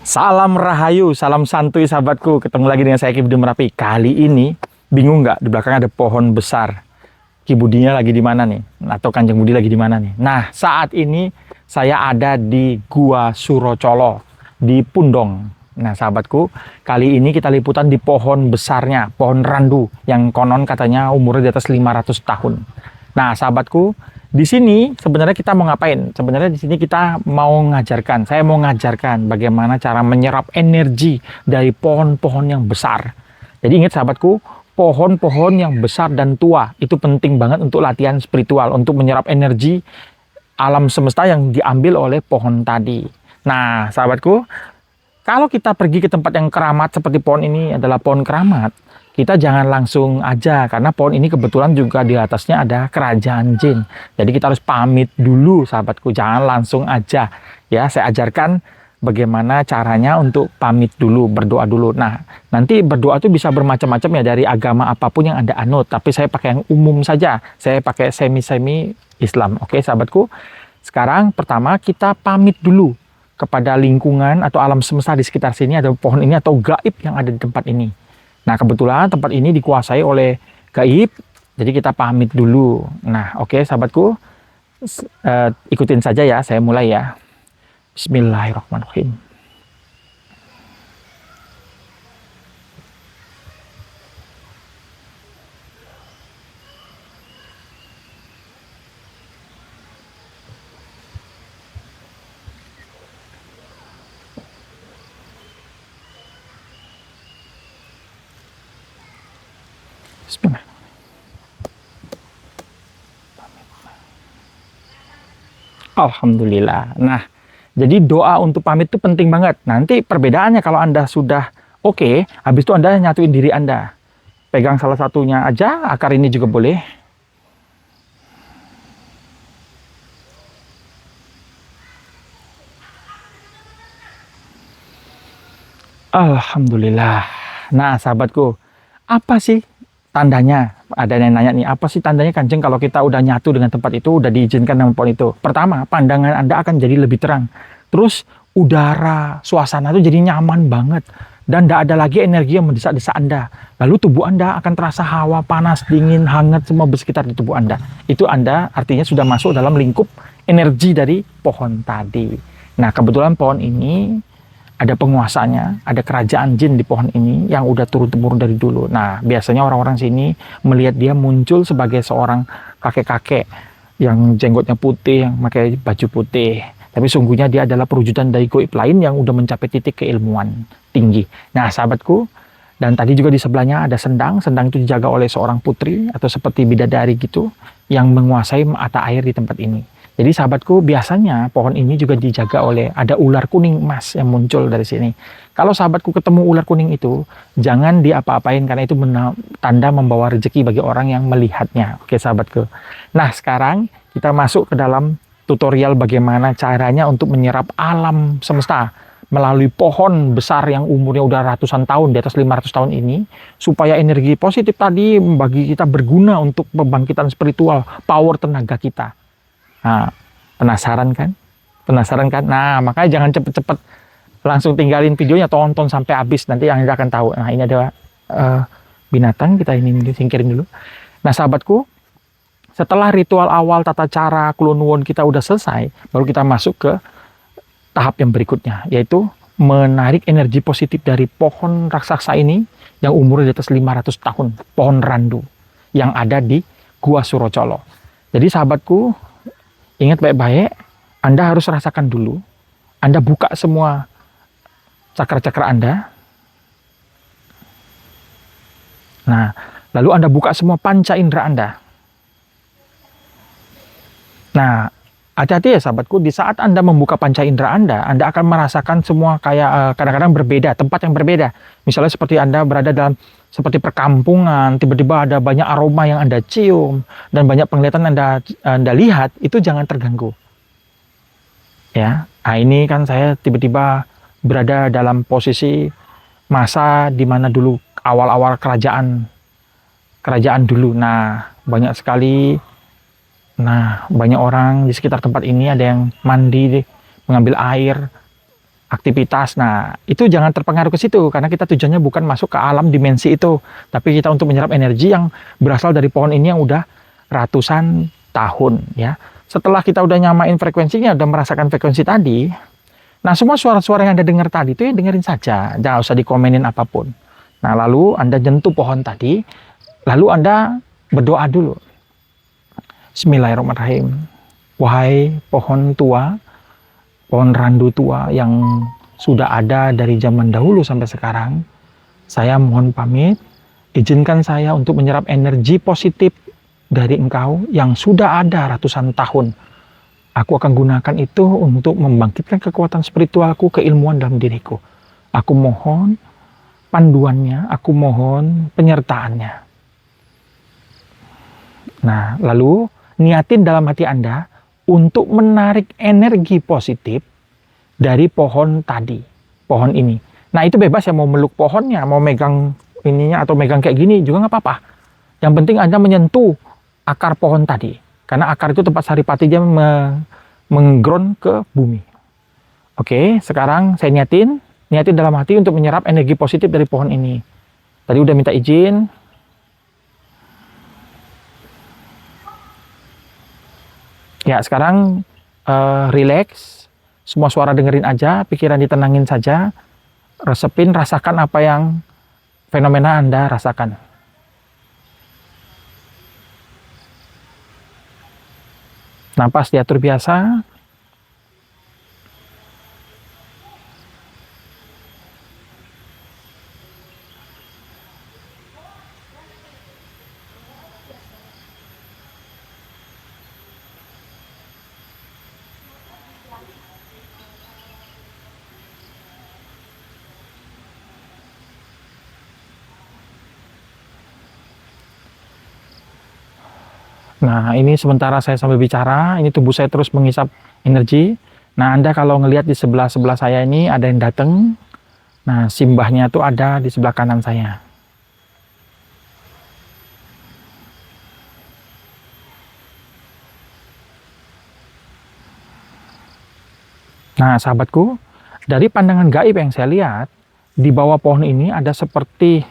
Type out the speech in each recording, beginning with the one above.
Salam Rahayu, salam santuy sahabatku. Ketemu lagi dengan saya Ki Budi Merapi. Kali ini bingung nggak di belakang ada pohon besar? Ki Budinya lagi di mana nih? Atau Kanjeng Budi lagi di mana nih? Nah, saat ini saya ada di Gua Surocolo di Pundong. Nah, sahabatku, kali ini kita liputan di pohon besarnya, pohon randu yang konon katanya umurnya di atas 500 tahun. Nah, sahabatku, di sini sebenarnya kita mau ngapain? Sebenarnya di sini kita mau ngajarkan, saya mau ngajarkan bagaimana cara menyerap energi dari pohon-pohon yang besar. Jadi ingat sahabatku, pohon-pohon yang besar dan tua itu penting banget untuk latihan spiritual, untuk menyerap energi alam semesta yang diambil oleh pohon tadi. Nah, sahabatku, kalau kita pergi ke tempat yang keramat seperti pohon ini adalah pohon keramat, kita jangan langsung aja karena pohon ini kebetulan juga di atasnya ada kerajaan jin. Jadi kita harus pamit dulu sahabatku, jangan langsung aja. Ya, saya ajarkan bagaimana caranya untuk pamit dulu, berdoa dulu. Nah, nanti berdoa itu bisa bermacam-macam ya dari agama apapun yang Anda anut, tapi saya pakai yang umum saja. Saya pakai semi-semi Islam. Oke, sahabatku. Sekarang pertama kita pamit dulu kepada lingkungan atau alam semesta di sekitar sini, ada pohon ini atau gaib yang ada di tempat ini. Nah, kebetulan tempat ini dikuasai oleh gaib, jadi kita pamit dulu. Nah, oke sahabatku, ikutin saja ya, saya mulai ya. Bismillahirrahmanirrahim. Bismillah. Alhamdulillah. Nah, jadi doa untuk pamit itu penting banget. Nanti perbedaannya kalau Anda sudah oke, habis itu Anda nyatuin diri Anda. Pegang salah satunya aja, akar ini juga boleh. Alhamdulillah. Nah, sahabatku, apa sih tandanya? Ada yang nanya nih, apa sih tandanya Kanjeng kalau kita udah nyatu dengan tempat itu, udah diizinkan dengan pohon itu? Pertama, pandangan Anda akan jadi lebih terang. Terus, udara, suasana itu jadi nyaman banget. Dan tidak ada lagi energi yang mendesak-desak Anda. Lalu tubuh Anda akan terasa hawa, panas, dingin, hangat, semua bersekitar di tubuh Anda. Itu Anda artinya sudah masuk dalam lingkup energi dari pohon tadi. Nah, kebetulan pohon ini ada penguasanya, ada kerajaan jin di pohon ini yang udah turun-temurun dari dulu. Nah, biasanya orang-orang sini melihat dia muncul sebagai seorang kakek-kakek yang jenggotnya putih, yang pakai baju putih. Tapi sungguhnya dia adalah perwujudan dari gaib lain yang udah mencapai titik keilmuan tinggi. Nah, sahabatku, dan tadi juga di sebelahnya ada sendang. Sendang itu dijaga oleh seorang putri atau seperti bidadari gitu yang menguasai mata air di tempat ini. Jadi sahabatku, biasanya pohon ini juga dijaga oleh ada ular kuning emas yang muncul dari sini. Kalau sahabatku ketemu ular kuning itu, jangan diapa-apain karena itu tanda membawa rezeki bagi orang yang melihatnya. Oke sahabatku. Nah sekarang kita masuk ke dalam tutorial bagaimana caranya untuk menyerap alam semesta melalui pohon besar yang umurnya udah ratusan tahun, di atas 500 tahun ini, supaya energi positif tadi bagi kita berguna untuk pembangkitan spiritual, power tenaga kita. Nah, penasaran kan? Penasaran kan? Nah, makanya jangan cepet-cepet langsung tinggalin videonya, tonton sampai habis, nanti Anda akan tahu. Nah, ini ada binatang, kita ini singkirin dulu. Nah, sahabatku, setelah ritual awal tata cara Kulon Nuwun kita udah selesai, baru kita masuk ke tahap yang berikutnya, yaitu menarik energi positif dari pohon raksasa ini yang umurnya di atas 500 tahun, pohon randu yang ada di Gua Surocolo. Jadi sahabatku, ingat baik-baik, Anda harus rasakan dulu. Anda buka semua cakra-cakra Anda. Nah, lalu Anda buka semua panca indera Anda. Nah, hati-hati ya sahabatku, di saat Anda membuka panca indera Anda akan merasakan semua kayak kadang-kadang berbeda, tempat yang berbeda. Misalnya seperti Anda berada dalam seperti perkampungan, tiba-tiba ada banyak aroma yang Anda cium, dan banyak penglihatan Anda lihat, itu jangan terganggu. Ya, nah ini kan saya tiba-tiba berada dalam posisi masa di mana dulu awal-awal kerajaan dulu. Nah, banyak sekali. Nah, banyak orang di sekitar tempat ini, ada yang mandi, mengambil air, aktivitas. Nah, itu jangan terpengaruh ke situ karena kita tujuannya bukan masuk ke alam dimensi itu, tapi kita untuk menyerap energi yang berasal dari pohon ini yang udah ratusan tahun ya. Setelah kita udah nyamain frekuensinya, udah merasakan frekuensi tadi, nah semua suara-suara yang Anda dengar tadi itu ya dengerin saja, jangan usah dikomenin apapun. Nah, lalu Anda nyentuh pohon tadi, lalu Anda berdoa dulu. Bismillahirrahmanirrahim. Wahai pohon tua, pohon randu tua yang sudah ada dari zaman dahulu sampai sekarang, saya mohon pamit, izinkan saya untuk menyerap energi positif dari engkau yang sudah ada ratusan tahun. Aku akan gunakan itu untuk membangkitkan kekuatan spiritualku, keilmuan dalam diriku. Aku mohon panduannya, aku mohon penyertaannya. Nah, lalu niatin dalam hati Anda untuk menarik energi positif dari pohon tadi, pohon ini. Nah, itu bebas ya, mau meluk pohonnya, mau megang ininya atau megang kayak gini juga nggak apa-apa. Yang penting Anda menyentuh akar pohon tadi. Karena akar itu tempat saripati dia mengground ke bumi. Oke, sekarang saya niatin dalam hati untuk menyerap energi positif dari pohon ini. Tadi udah minta izin. Ya, sekarang relax. Semua suara dengerin aja, pikiran ditenangin saja. Resepin, rasakan apa yang fenomena Anda rasakan. Napas diatur biasa. Nah, ini sementara saya sambil bicara, ini tubuh saya terus menghisap energi. Nah, Anda kalau ngelihat di sebelah-sebelah saya ini ada yang datang. Nah, simbahnya tuh ada di sebelah kanan saya. Nah, sahabatku, dari pandangan gaib yang saya lihat, di bawah pohon ini ada seperti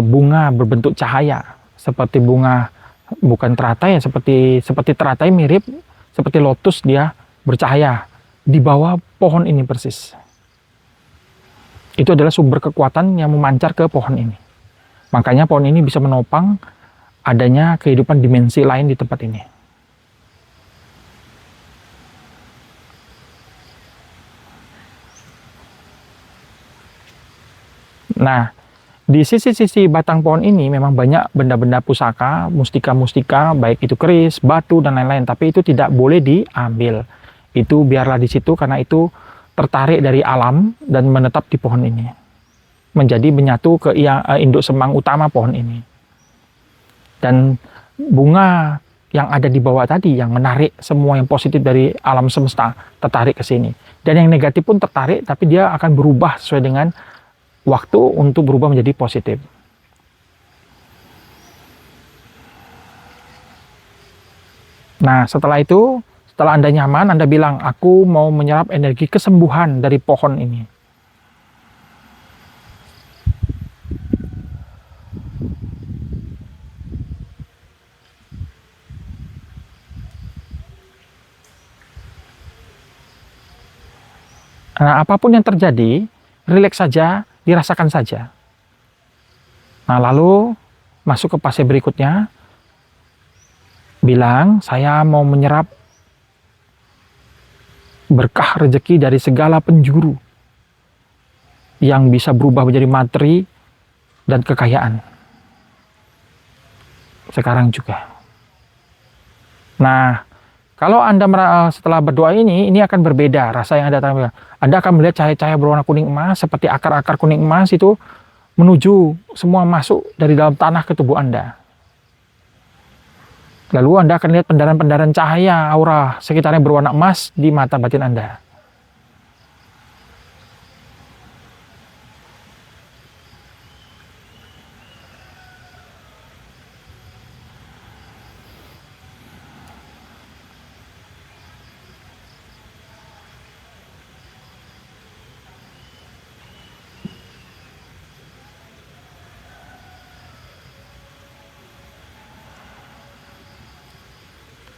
bunga berbentuk cahaya, seperti bunga bukan teratai ya, seperti teratai mirip seperti lotus, dia bercahaya di bawah pohon ini persis. Itu adalah sumber kekuatan yang memancar ke pohon ini. Makanya pohon ini bisa menopang adanya kehidupan dimensi lain di tempat ini. Nah, di sisi-sisi batang pohon ini memang banyak benda-benda pusaka, mustika-mustika, baik itu keris, batu, dan lain-lain. Tapi itu tidak boleh diambil. Itu biarlah di situ karena itu tertarik dari alam dan menetap di pohon ini. Menjadi menyatu ke induk semang utama pohon ini. Dan bunga yang ada di bawah tadi yang menarik semua yang positif dari alam semesta tertarik ke sini. Dan yang negatif pun tertarik, tapi dia akan berubah sesuai dengan waktu untuk berubah menjadi positif. Nah, setelah itu, setelah Anda nyaman, Anda bilang, aku mau menyerap energi kesembuhan dari pohon ini. Nah, apapun yang terjadi, rileks saja, dirasakan saja. Nah, lalu masuk ke fase berikutnya, bilang, saya mau menyerap berkah rezeki dari segala penjuru yang bisa berubah menjadi materi dan kekayaan. Sekarang juga. Nah, kalau Anda setelah berdoa ini akan berbeda rasa yang Anda akan melihat cahaya-cahaya berwarna kuning emas seperti akar-akar kuning emas itu menuju semua masuk dari dalam tanah ke tubuh Anda. Lalu Anda akan lihat pendaran-pendaran cahaya aura sekitarnya berwarna emas di mata batin Anda.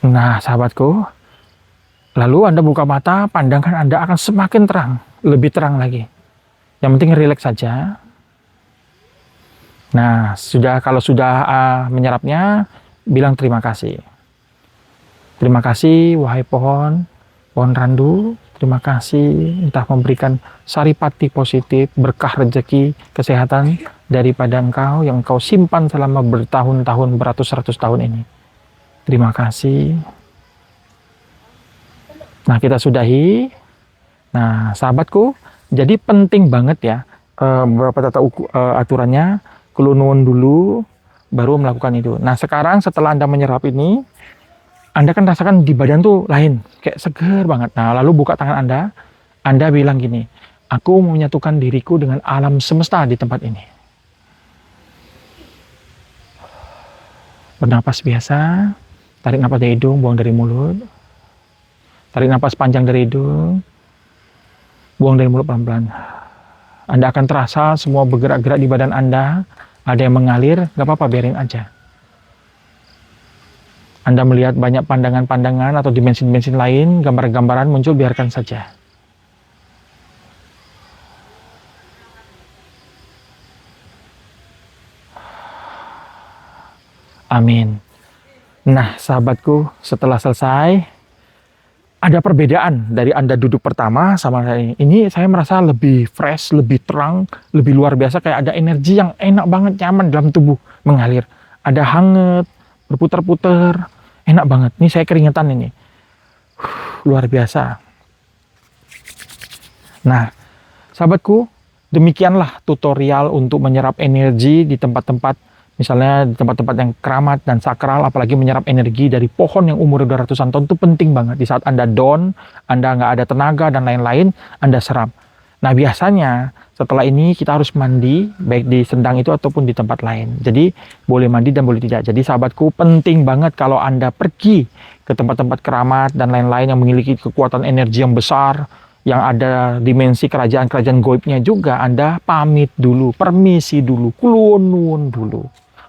Nah, sahabatku, lalu Anda buka mata, pandangan Anda akan semakin terang, lebih terang lagi. Yang penting rileks saja. Nah, kalau sudah menyerapnya, bilang terima kasih. Terima kasih, wahai pohon randu. Terima kasih, entah memberikan saripati positif, berkah rezeki, kesehatan daripada engkau yang engkau simpan selama bertahun-tahun, beratus-ratus tahun ini. Terima kasih. Nah, kita sudahi. Nah, sahabatku, jadi penting banget ya beberapa aturannya. Kulunun dulu, baru melakukan itu. Nah, sekarang setelah Anda menyerap ini, Anda kan rasakan di badan tuh lain, kayak seger banget. Nah, lalu buka tangan Anda bilang gini, aku menyatukan diriku dengan alam semesta di tempat ini. Bernapas biasa, tarik napas dari hidung, buang dari mulut. Tarik napas panjang dari hidung, buang dari mulut pelan-pelan. Anda akan terasa semua bergerak-gerak di badan Anda, ada yang mengalir, gak apa-apa, biarin aja. Anda melihat banyak pandangan-pandangan atau dimensi-dimensi lain, gambar-gambaran muncul, biarkan saja. Amin. Nah, sahabatku, setelah selesai, ada perbedaan dari Anda duduk pertama sama saya. Ini saya merasa lebih fresh, lebih terang, lebih luar biasa, kayak ada energi yang enak banget, nyaman dalam tubuh, mengalir. Ada hangat, berputar-putar, enak banget. Ini saya keringetan ini. Luar biasa. Nah, sahabatku, demikianlah tutorial untuk menyerap energi di tempat-tempat, misalnya di tempat-tempat yang keramat dan sakral, apalagi menyerap energi dari pohon yang umur 200-an tahun itu penting banget. Di saat Anda down, Anda nggak ada tenaga dan lain-lain, Anda serap. Nah, biasanya setelah ini kita harus mandi, baik di sendang itu ataupun di tempat lain. Jadi, boleh mandi dan boleh tidak. Jadi, sahabatku, penting banget kalau Anda pergi ke tempat-tempat keramat dan lain-lain yang memiliki kekuatan energi yang besar, yang ada dimensi kerajaan-kerajaan goibnya juga, Anda pamit dulu, permisi dulu, kulunun dulu.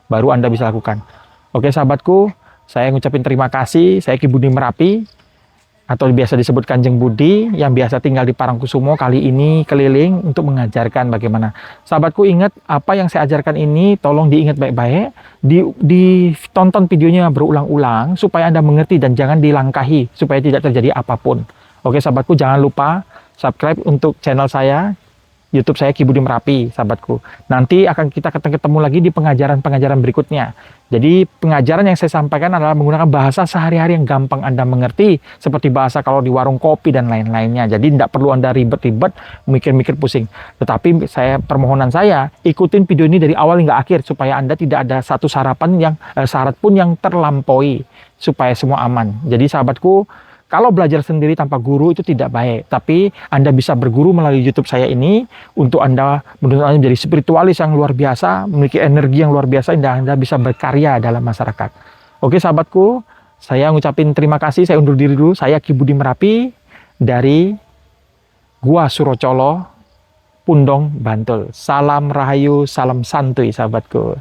Baru Anda bisa lakukan. Oke sahabatku, saya ngucapin terima kasih. Saya Ki Budi Merapi, atau biasa disebut Kanjeng Budi, yang biasa tinggal di Parangkusumo, kali ini keliling untuk mengajarkan bagaimana. Sahabatku, ingat apa yang saya ajarkan ini, tolong diingat baik-baik, ditonton videonya berulang-ulang, supaya Anda mengerti dan jangan dilangkahi, supaya tidak terjadi apapun. Oke sahabatku, jangan lupa subscribe untuk channel saya, YouTube saya Ki Budi Merapi, sahabatku. Nanti akan kita ketemu lagi di pengajaran-pengajaran berikutnya. Jadi pengajaran yang saya sampaikan adalah menggunakan bahasa sehari-hari yang gampang Anda mengerti, seperti bahasa kalau di warung kopi dan lain-lainnya. Jadi tidak perlu Anda ribet-ribet, mikir-mikir pusing. Tetapi permohonan saya, ikutin video ini dari awal hingga akhir, supaya Anda tidak ada satu syarat pun yang terlampaui, supaya semua aman. Jadi sahabatku, kalau belajar sendiri tanpa guru itu tidak baik, tapi Anda bisa berguru melalui YouTube saya ini untuk Anda menjadi spiritualis yang luar biasa, memiliki energi yang luar biasa, dan Anda bisa berkarya dalam masyarakat. Oke sahabatku, saya ngucapin terima kasih, saya undur diri dulu. Saya Ki Budi Merapi dari Gua Surocolo, Pundong, Bantul. Salam Rahayu, salam santuy sahabatku.